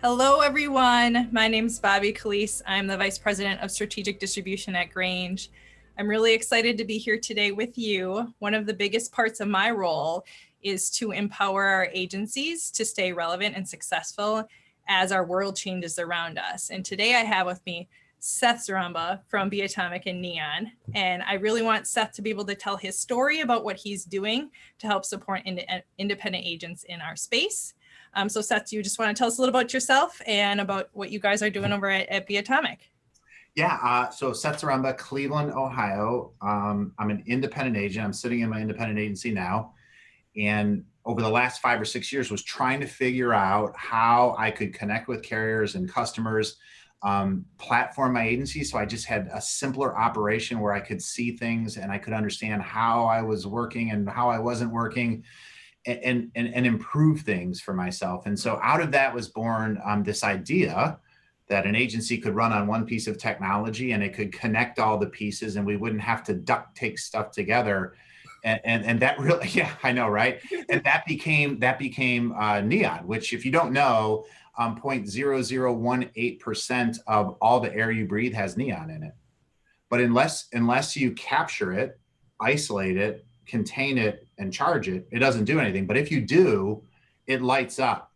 Hello, everyone. My name is Bobbie Collies. I'm the Vice President of Strategic Distribution at Grange. I'm really excited to be here today with you. One of the biggest parts of my role is to empower our agencies to stay relevant and successful as our world changes around us. And today I have with me Seth Zaremba from Be Atomic and Neon. And I really want Seth to be able to tell his story about what he's doing to help support independent agents in our space. So Seth, do you just want to tell us a little about yourself and about what you guys are doing over at Be Atomic? Yeah, so Seth Zaremba, Cleveland, Ohio. I'm an independent agent. I'm sitting in my independent agency now. And over the last 5 or 6 years was trying to figure out how I could connect with carriers and customers, platform my agency. So I just had a simpler operation where I could see things and I could understand how I was working and how I wasn't working, and improve things for myself. And so out of that was born this idea that an agency could run on one piece of technology and it could connect all the pieces and we wouldn't have to duct tape stuff together. And that really, yeah, I know, right? And that became Neon, which, if you don't know, 0.0018% of all the air you breathe has neon in it. But unless you capture it, isolate it, contain it, and charge it, it doesn't do anything. But if you do, it lights up.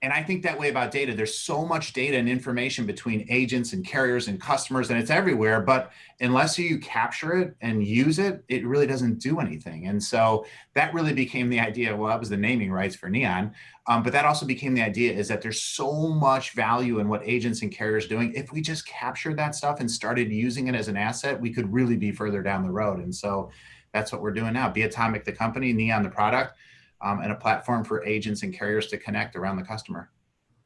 And I think that way about data. There's so much data and information between agents and carriers and customers, and it's everywhere. But unless you capture it and use it, it really doesn't do anything. And so that really became the idea. Well, that was the naming rights for Neon. But that also became the idea is that there's so much value in what agents and carriers are doing. If we just captured that stuff and started using it as an asset, we could really be further down the road. And so that's what we're doing now. Be Atomic, the company, Neon, the product. And a platform for agents and carriers to connect around the customer.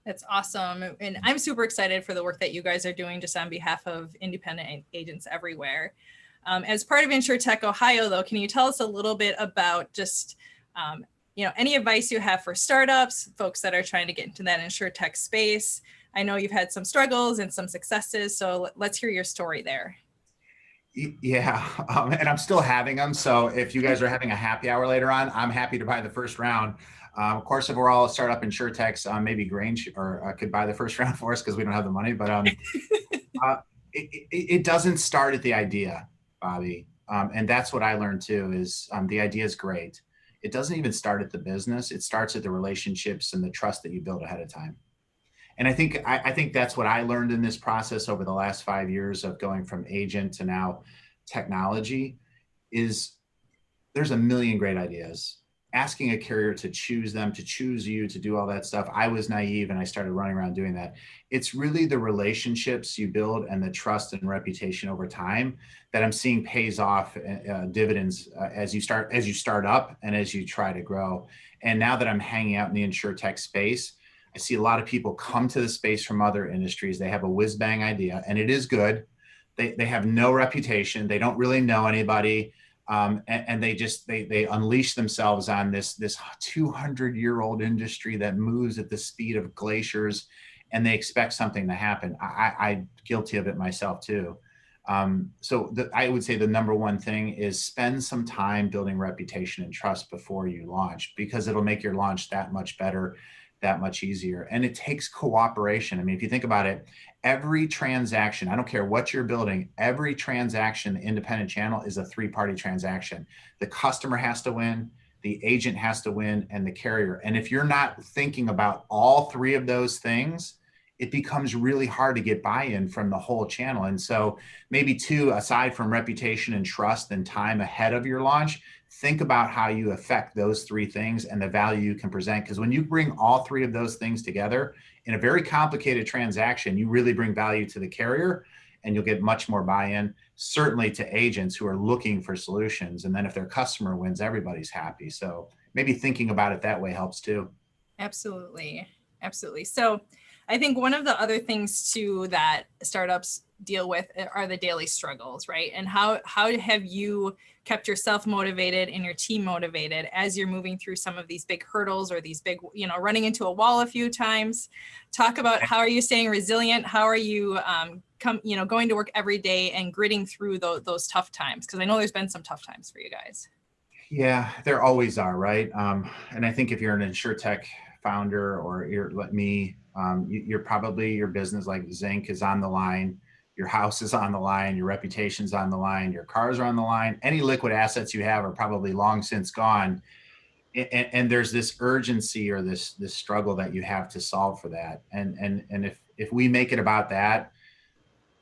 That's awesome. And I'm super excited for the work that you guys are doing just on behalf of independent agents everywhere. As part of InsurTech Ohio, though, can you tell us a little bit about just any advice you have for startups, folks that are trying to get into that InsurTech space? I know you've had some struggles and some successes, so let's hear your story there. Yeah, and I'm still having them. So if you guys are having a happy hour later on, I'm happy to buy the first round. Of course, if we're all startup InsurTechs, maybe Grange could buy the first round for us because we don't have the money. But it doesn't start at the idea, Bobbie. And that's what I learned too, is the idea is great. It doesn't even start at the business. It starts at the relationships and the trust that you build ahead of time. And I think that's what I learned in this process over the last 5 years of going from agent to now technology is there's a million great ideas. Asking a carrier to choose them, to choose you, to do all that stuff. I was naive and I started running around doing that. It's really the relationships you build and the trust and reputation over time that I'm seeing pays off dividends as you start up and as you try to grow. And now that I'm hanging out in the InsurTech space, I see a lot of people come to the space from other industries. They have a whiz bang idea and it is good. They have no reputation. They don't really know anybody. And they unleash themselves on this 200-year-old industry that moves at the speed of glaciers, and they expect something to happen. I'm guilty of it myself too. I would say the number one thing is spend some time building reputation and trust before you launch, because it'll make your launch that much better, that much easier. And it takes cooperation. I mean, if you think about it, every transaction, I don't care what you're building, every transaction, the independent channel is a three-party transaction. The customer has to win, the agent has to win, and the carrier. And if you're not thinking about all three of those things, it becomes really hard to get buy-in from the whole channel. And so maybe two, aside from reputation and trust and time ahead of your launch, think about how you affect those three things and the value you can present. Because when you bring all three of those things together in a very complicated transaction, you really bring value to the carrier and you'll get much more buy-in, certainly to agents who are looking for solutions. And then if their customer wins, everybody's happy. So maybe thinking about it that way helps too. Absolutely. Absolutely. So I think one of the other things too that startups deal with are the daily struggles, right? And how have you kept yourself motivated and your team motivated as you're moving through some of these big hurdles or these big, running into a wall a few times? Talk about how are you staying resilient? How are you going to work every day and gritting through those tough times? Because I know there's been some tough times for you guys. Yeah, there always are, right? And I think if you're an InsurTech founder or you're like me, Your business like Zinc is on the line. Your house is on the line. Your reputation's on the line. Your cars are on the line. Any liquid assets you have are probably long since gone. And there's this urgency or this struggle that you have to solve for that. And if we make it about that,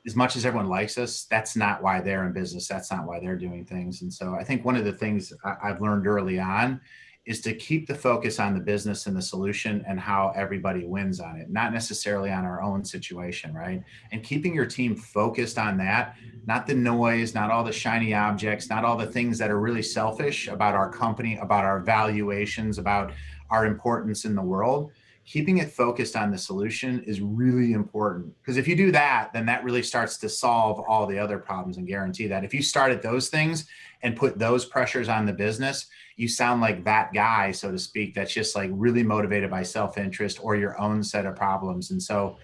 as much as everyone likes us, that's not why they're in business. That's not why they're doing things. And so I think one of the things I've learned early on is to keep the focus on the business and the solution and how everybody wins on it, not necessarily on our own situation, right? And keeping your team focused on that, not the noise, not all the shiny objects, not all the things that are really selfish about our company, about our valuations, about our importance in the world. Keeping it focused on the solution is really important, because if you do that, then that really starts to solve all the other problems and guarantee that if you start at those things and put those pressures on the business, you sound like that guy, so to speak, that's just like really motivated by self-interest or your own set of problems. And so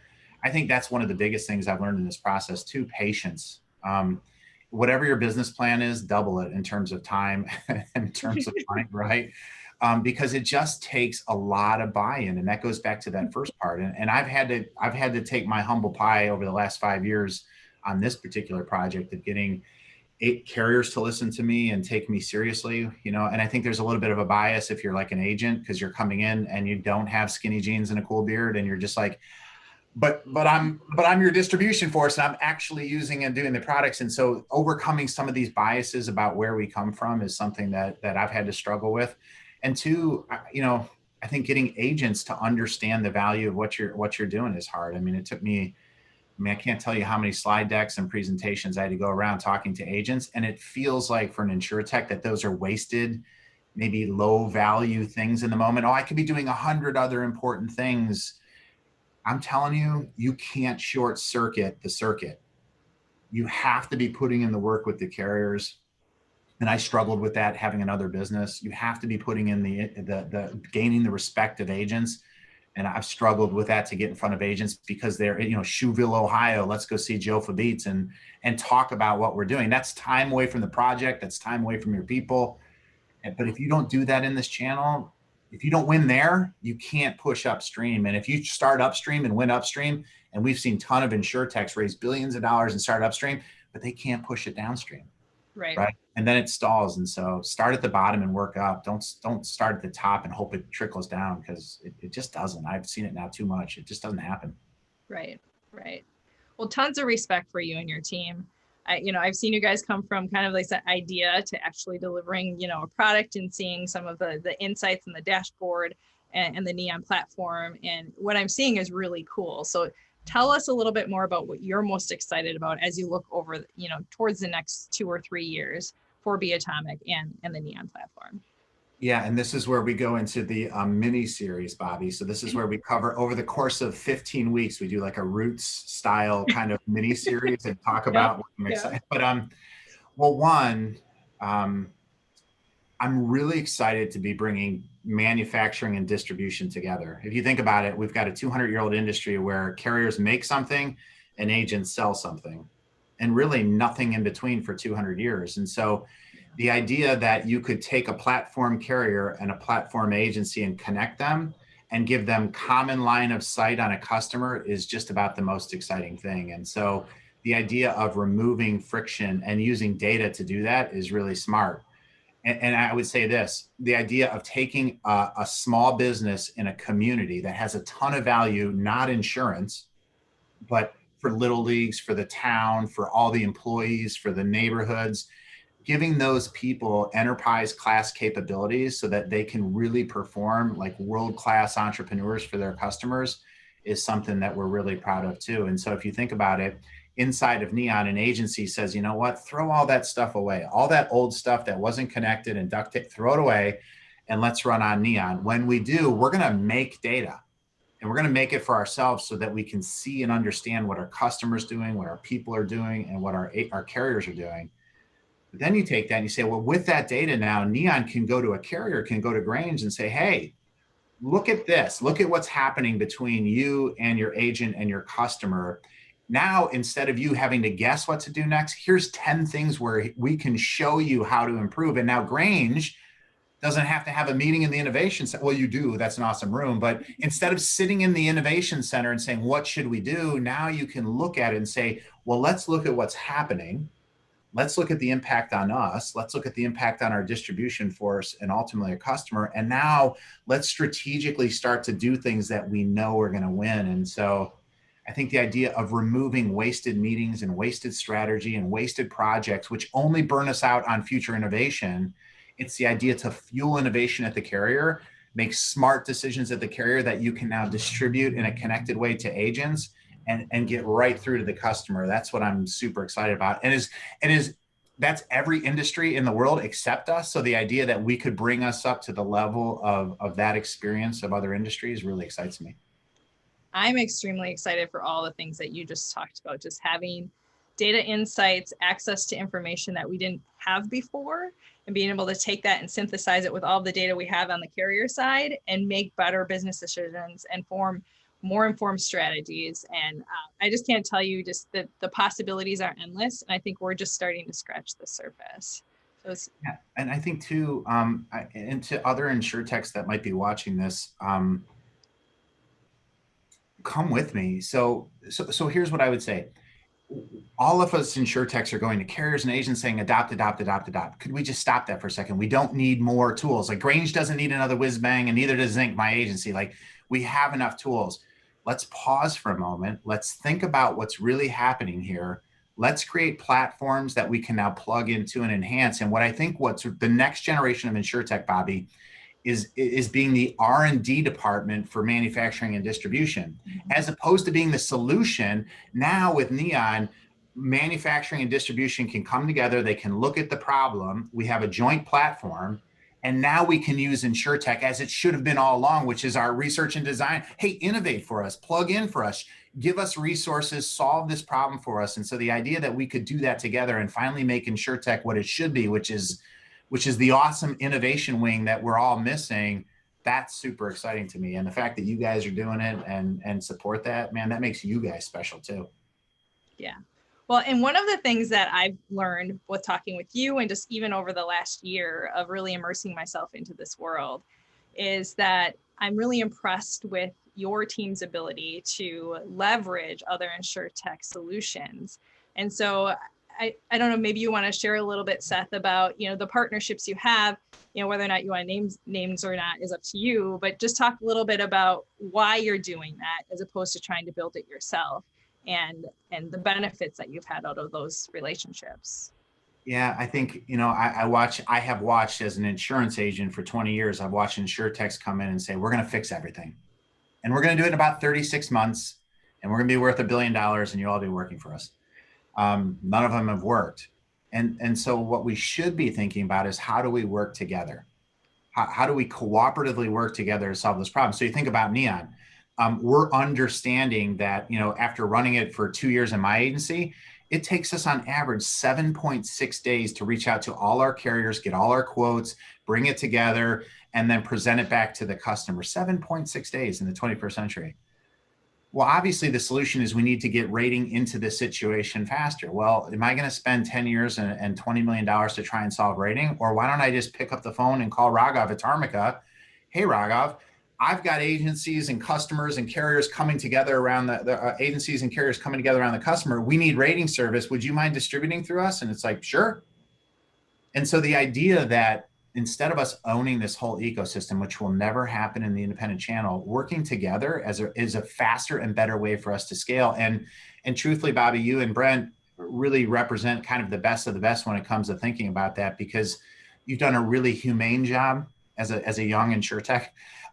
I think that's one of the biggest things I've learned in this process too, patience. Whatever your business plan is, double it in terms of time and in terms of money, right? Because it just takes a lot of buy-in, and that goes back to that first part. And I've had to take my humble pie over the last 5 years on this particular project of getting 8 carriers to listen to me and take me seriously, you know. And I think there's a little bit of a bias if you're like an agent, because you're coming in and you don't have skinny jeans and a cool beard, and you're just like, but I'm your distribution force, and I'm actually using and doing the products. And so overcoming some of these biases about where we come from is something that I've had to struggle with. And two, you know, I think getting agents to understand the value of what you're doing is hard. I mean, it took me, I can't tell you how many slide decks and presentations I had to go around talking to agents. And it feels like for an InsurTech that those are wasted, maybe low value things in the moment. Oh, I could be doing 100 other important things. I'm telling you, you can't short circuit the circuit. You have to be putting in the work with the carriers. And I struggled with that having another business. You have to be putting in the gaining the respect of agents. And I've struggled with that to get in front of agents because they're, you know, Shoeville, Ohio, let's go see Joe Fabeats and talk about what we're doing. That's time away from the project. That's time away from your people. But if you don't do that in this channel, if you don't win there, you can't push upstream. And if you start upstream and win upstream, and we've seen a ton of InsurTechs raise billions of dollars and start upstream, but they can't push it downstream. Right. And then it stalls. And so start at the bottom and work up. Don't start at the top and hope it trickles down, because it just doesn't. I've seen it now too much. It just doesn't happen. Right. Well, tons of respect for you and your team. I've seen you guys come from kind of like that idea to actually delivering, a product and seeing some of the insights in the dashboard and the Neon platform. And what I'm seeing is really cool. So tell us a little bit more about what you're most excited about as you look over, towards the next 2 or 3 years for Be Atomic and the Neon platform. Yeah, and this is where we go into the mini series, Bobbie. So this is where we cover over the course of 15 weeks. We do like a Roots style kind of mini series and talk about what I'm excited. But I'm really excited to be bringing manufacturing and distribution together. If you think about it, we've got a 200-year-old industry where carriers make something and agents sell something, and really nothing in between for 200 years. And so the idea that you could take a platform carrier and a platform agency and connect them and give them common line of sight on a customer is just about the most exciting thing. And so the idea of removing friction and using data to do that is really smart. And I would say this, the idea of taking a small business in a community that has a ton of value, not insurance, but for little leagues, for the town, for all the employees, for the neighborhoods, giving those people enterprise class capabilities so that they can really perform like world-class entrepreneurs for their customers is something that we're really proud of too. And so if you think about it, inside of Neon, an agency says, you know what, throw all that stuff away, all that old stuff that wasn't connected and duct tape, throw it away, and let's run on Neon. When we do, we're going to make data, and we're going to make it for ourselves so that we can see and understand what our customers are doing, what our people are doing, and what our carriers are doing. But then you take that and you say, well, with that data now, Neon can go to a carrier, can go to Grange and say, hey, look at this. Look at what's happening between you and your agent and your customer. Now, instead of you having to guess what to do next, here's 10 things where we can show you how to improve. And now Grange doesn't have to have a meeting in the innovation center. Well, you do, that's an awesome room. But instead of sitting in the innovation center and saying, what should we do? Now you can look at it and say, well, let's look at what's happening. Let's look at the impact on us. Let's look at the impact on our distribution force and ultimately a customer. And now let's strategically start to do things that we know are going to win. And so I think the idea of removing wasted meetings and wasted strategy and wasted projects, which only burn us out on future innovation, it's the idea to fuel innovation at the carrier, make smart decisions at the carrier that you can now distribute in a connected way to agents and get right through to the customer. That's what I'm super excited about. And that's every industry in the world except us. So the idea that we could bring us up to the level of that experience of other industries really excites me. I'm extremely excited for all the things that you just talked about, just having data insights, access to information that we didn't have before, and being able to take that and synthesize it with all the data we have on the carrier side and make better business decisions and form more informed strategies. And I just can't tell you, just that the possibilities are endless. And I think we're just starting to scratch the surface. So yeah, and I think too, and to other InsurTechs that might be watching this, come with me. So here's what I would say. All of us InsurTechs are going to carriers and agents saying adopt, adopt, adopt, adopt. Could we just stop that for a second? We don't need more tools. Like Grange doesn't need another whiz bang, and neither does Zinc, my agency. Like we have enough tools. Let's pause for a moment. Let's think about what's really happening here. Let's create platforms that we can now plug into and enhance. And what I think what's the next generation of InsurTech, Bobbie, is being the R&D department for manufacturing and distribution, as opposed to being the solution. Now with Neon, manufacturing and distribution can come together. They can look at the problem. We have a joint platform. And now we can use InsurTech as it should have been all along, which is our research and design. Hey, innovate for us, plug in for us, give us resources, solve this problem for us. And so the idea that we could do that together and finally make InsurTech what it should be, which is the awesome innovation wing that we're all missing, that's super exciting to me. And the fact that you guys are doing it and support that, man, that makes you guys special too. Yeah. Well, and one of the things that I've learned with talking with you and just even over the last year of really immersing myself into this world is that I'm really impressed with your team's ability to leverage other InsurTech solutions. And so I don't know, maybe you want to share a little bit, Seth, about, the partnerships you have, whether or not you want to name names or not is up to you, but just talk a little bit about why you're doing that as opposed to trying to build it yourself and the benefits that you've had out of those relationships. Yeah, I think, I have watched as an insurance agent for 20 years, I've watched InsurTechs come in and say, we're going to fix everything. And we're going to do it in about 36 months. And we're going to be worth $1 billion and you'll all be working for us. None of them have worked. And so what we should be thinking about is how do we work together? How do we cooperatively work together to solve this problem? So you think about Neon. We're understanding that, after running it for 2 years in my agency, it takes us on average 7.6 days to reach out to all our carriers, get all our quotes, bring it together, and then present it back to the customer. 7.6 days in the 21st century. Well, obviously the solution is we need to get rating into this situation faster. Well, am I going to spend 10 years and $20 million to try and solve rating? Or why don't I just pick up the phone and call Raghav at Tarmica? Hey, Raghav, I've got agencies and customers and carriers coming together around the agencies and carriers coming together around the customer. We need rating service. Would you mind distributing through us? And it's like, sure. And so the idea that instead of us owning this whole ecosystem, which will never happen in the independent channel, working together is a faster and better way for us to scale. And truthfully, Bobbie, you and Brent really represent kind of the best of the best when it comes to thinking about that, because you've done a really humane job as a young InsurTech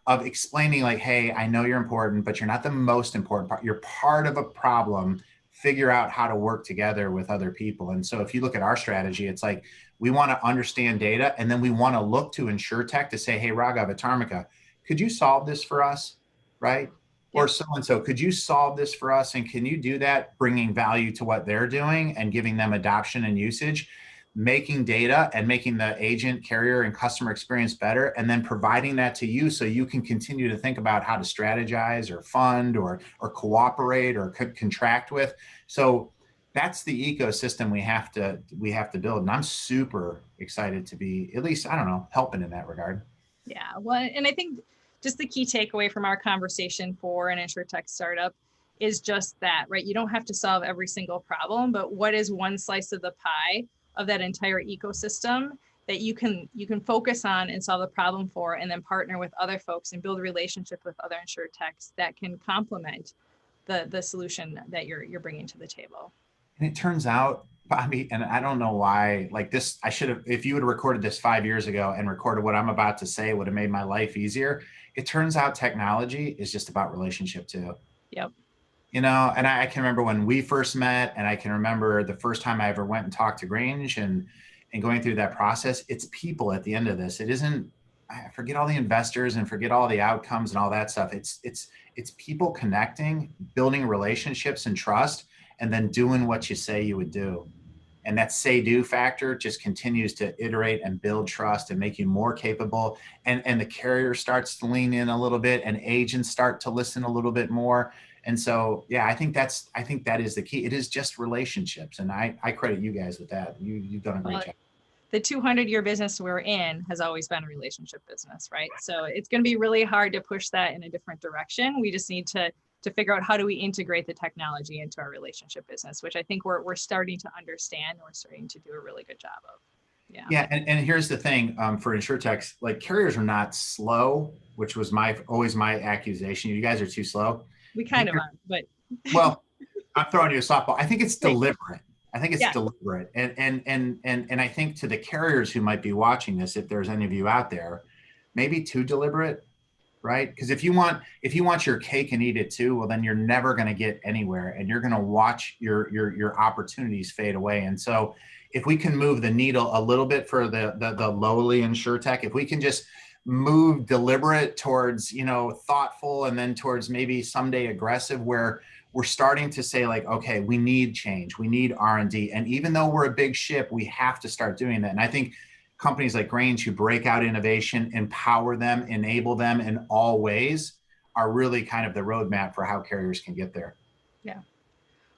of explaining like, hey, I know you're important, but you're not the most important part. You're part of a problem. Figure out how to work together with other people. And so if you look at our strategy, it's like, we want to understand data, and then we want to look to InsurTech to say, hey, Raghav at Tarmica, could you solve this for us, right? Yeah. Or so-and-so, could you solve this for us? And can you do that, bringing value to what they're doing and giving them adoption and usage, making data and making the agent, carrier, and customer experience better, and then providing that to you so you can continue to think about how to strategize or fund or cooperate or contract with. So that's the ecosystem we have to build. And I'm super excited to be, at least, I don't know, helping in that regard. Yeah, well, and I think just the key takeaway from our conversation for an InsurTech startup is just that, right? You don't have to solve every single problem, but what is one slice of the pie of that entire ecosystem that you can focus on and solve the problem for, and then partner with other folks and build a relationship with other InsurTechs that can complement the solution that you're bringing to the table. And it turns out, Bobbie, and I don't know why, like this, I should have, if you would have recorded this 5 years ago and recorded what I'm about to say, it would have made my life easier. It turns out technology is just about relationship too. Yep. You know, and I can remember when we first met, and I can remember the first time I ever went and talked to Grange and going through that process. It's people at the end of this. It isn't, I forget all the investors and forget all the outcomes and all that stuff. It's people connecting, building relationships and trust, and then doing what you say you would do. And that say-do factor just continues to iterate and build trust and make you more capable. And the carrier starts to lean in a little bit, and agents start to listen a little bit more. And so, yeah, I think that is the key. It is just relationships. And I credit you guys with that. You've done a great job. The 200-year business we're in has always been a relationship business, right? So it's going to be really hard to push that in a different direction. We just need to figure out how do we integrate the technology into our relationship business, which I think we're starting to understand. We're starting to do a really good job of. Yeah. Yeah, and here's the thing, for InsurTechs, like carriers are not slow, which was always my accusation. You guys are too slow. We kind of are, but well, I'm throwing you a softball. I think it's deliberate. I think it's deliberate. And I think to the carriers who might be watching this, if there's any of you out there, maybe too deliberate, right? Because if you want your cake and eat it too, well, then you're never going to get anywhere, and you're going to watch your opportunities fade away. And so if we can move the needle a little bit for the lowly InsurTech, if we can just move deliberate towards, thoughtful, and then towards maybe someday aggressive, where we're starting to say like, okay, we need change, we need R&D. And even though we're a big ship, we have to start doing that. And I think companies like Grange, who break out innovation, empower them, enable them in all ways, are really kind of the roadmap for how carriers can get there. Yeah.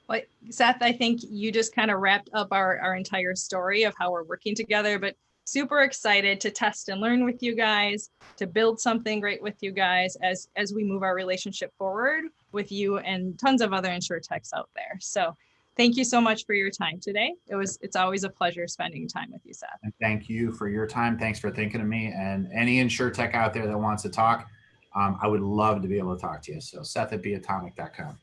Well, Seth, I think you just kind of wrapped up our entire story of how we're working together, but super excited to test and learn with you guys, to build something great with you guys as we move our relationship forward with you and tons of other InsurTechs out there. So thank you so much for your time today. It's always a pleasure spending time with you, Seth. And thank you for your time. Thanks for thinking of me. And any InsurTech out there that wants to talk, I would love to be able to talk to you. So Seth@beatomic.com.